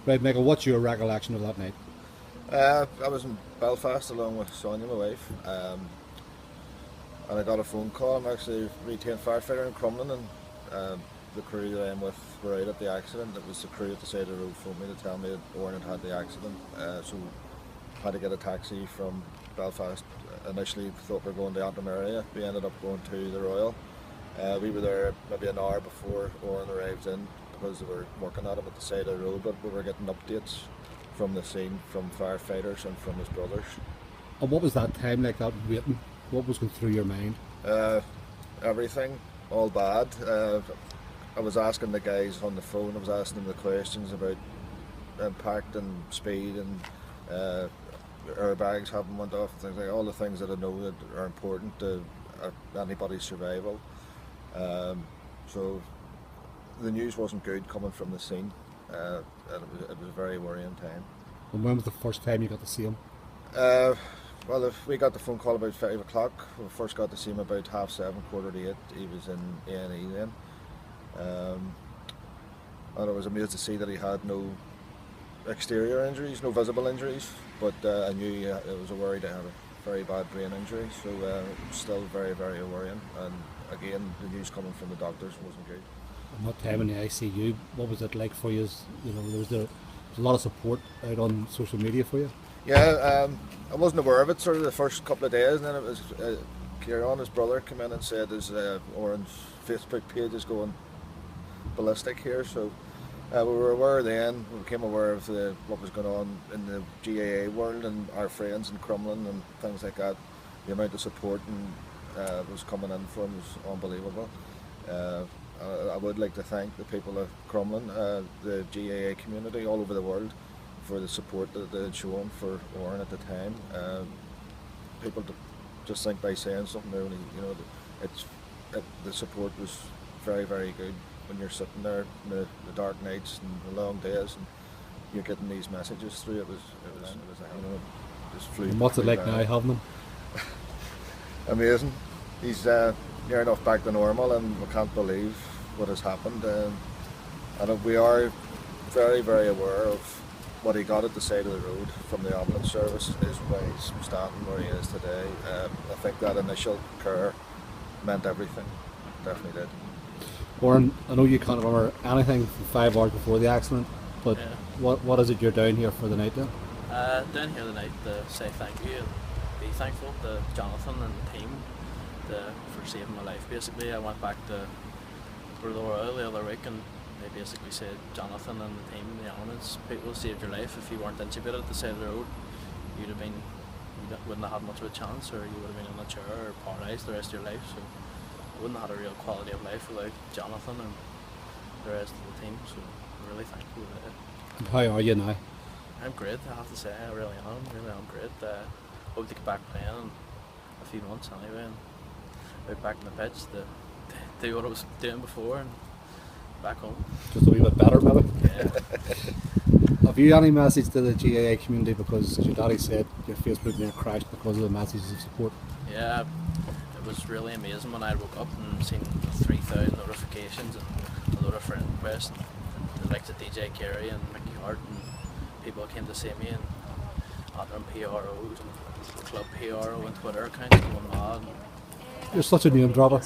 Right, Michael, what's your recollection of that night? I was in Belfast along with Sonia, my wife, and I got a phone call. I'm actually a retained firefighter in Crumlin, and the crew that I'm with were out at the accident. It was the crew at the side of the road phoned me to tell me that Odhran had the accident, so I had to get a taxi from Belfast. Initially thought we were going to Odhran area. We ended up going to the Royal. We were there maybe an hour before Odhran arrived in because they were working at him at the side of the road, but we were getting updates from the scene from firefighters and from his brothers. And what was that time like, that waiting? What was going through your mind? Everything, all bad. I was asking the guys on the phone, I was asking them the questions about impact and speed and airbags having went off and things like that, all the things that I know that are important to anybody's survival. So the news wasn't good coming from the scene, and it was a very worrying time. And when was the first time you got to see him? Well, if we got the phone call about 5 o'clock. We first got to see him about 7:30, 7:45. He was in A&E then. And I was amazed to see that he had no exterior injuries, no visible injuries, but I knew it was a worry to have a very bad brain injury, so still very, very worrying. And again, the news coming from the doctors wasn't good. And that time in the ICU, what was it like for you? There was a lot of support out on social media for you? Yeah, I wasn't aware of it sort of the first couple of days, and then it was Kieran, his brother, came in and said his Orange Facebook page is going ballistic here, so we were aware then. We became aware of what was going on in the GAA world and our friends in Crumlin and things like that. The amount of support was coming in for him was unbelievable. I would like to thank the people of Crumlin, the GAA community all over the world, for the support that they had shown for Odhran at the time. People just think by saying something, the support was very, very good when you're sitting there in the dark nights and the long days and you're getting these messages through. It was just flew. And what's it like now having him? Amazing. He's near enough back to normal, and we can't believe what has happened. And we are very, very aware of what he got at the side of the road from the ambulance service is why he's standing where he is today. I think that initial care meant everything. Definitely did. Odhran, I know you can't remember anything from 5 hours before the accident, but yeah. what is it you're down here for the night then? Down here tonight to say thank you and be thankful to Jonathan and the team for saving my life. Basically, I went back to the Royal the other week and they basically said Jonathan and the team, the elements, people saved your life. If you weren't intubated at the side of the road, you wouldn't have had much of a chance, or you would have been in a chair or paralysed the rest of your life. So you wouldn't have had a real quality of life without Jonathan and the rest of the team. So I'm really thankful for it. And how are you now? I'm great, I have to say. I really am great. Hope to get back playing in a few months anyway, and out back in the pitch to do what I was doing before and back home. Just a wee bit better, maybe? Yeah. Have you any message to the GAA community, because as your daddy said, your Facebook name crashed because of the messages of support? Yeah, it was really amazing when I woke up and seen 3,000 notifications and a lot of friend requests, and the likes of DJ Carey and Mickey Hart, and people came to see me, and Odhran PROs and Club PRO and Twitter accounts going mad. You're such a name dropper.